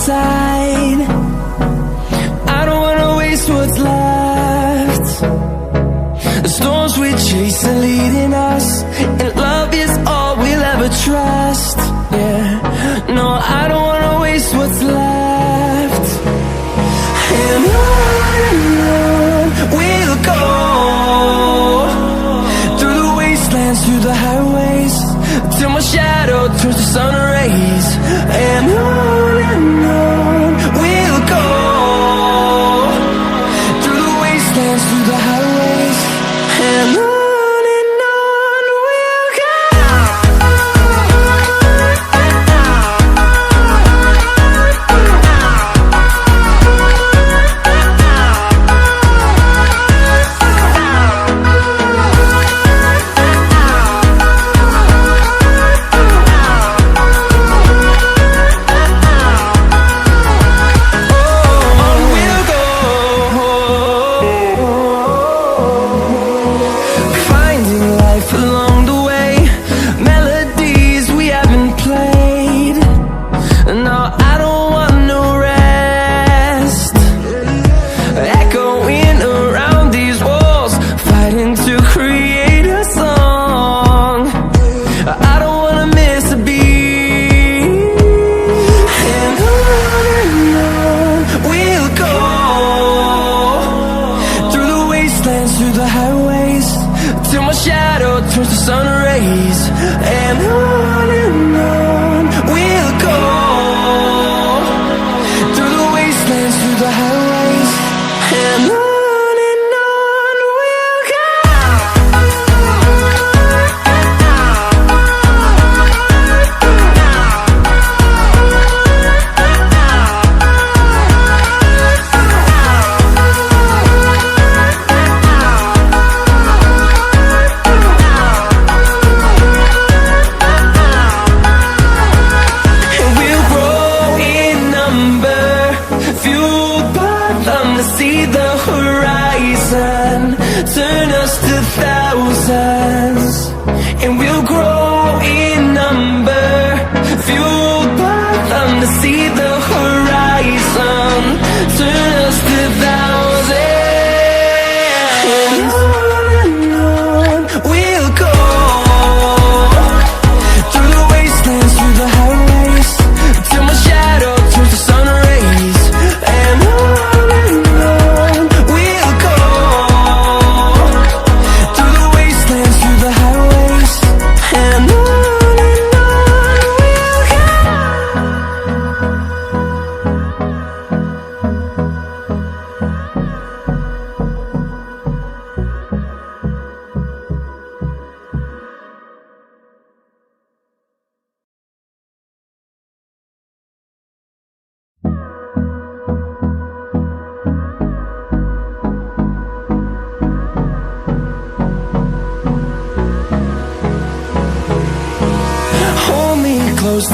side. I don't wanna waste what's left. The storms we chase are leading us, and love is all we'll ever trust. Yeah, no, I don't wanna waste what's left. And on we'll go, through the wastelands, through the highways, till my shadow turns to sun rays. And on we'll go, through the wastelands, through the highways, and on we'll go.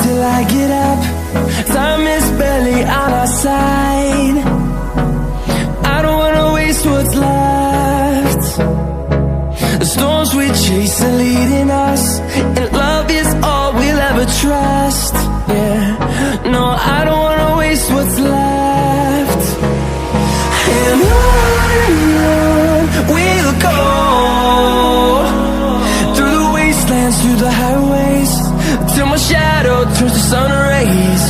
Till I get up, time is barely on our side. I don't wanna waste what's left. The storms we chase are leading us, and love is all we'll ever trust. Yeah, no, I don't wanna waste what's left. And on we'll go, through the wastelands, through the highways, till my shadow turns to sun rays.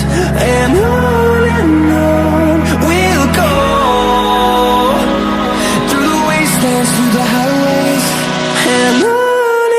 And on we'll go, through the wastelands, through the highways, and on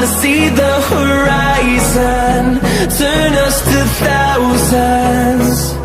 see the horizon, turn us to thousands.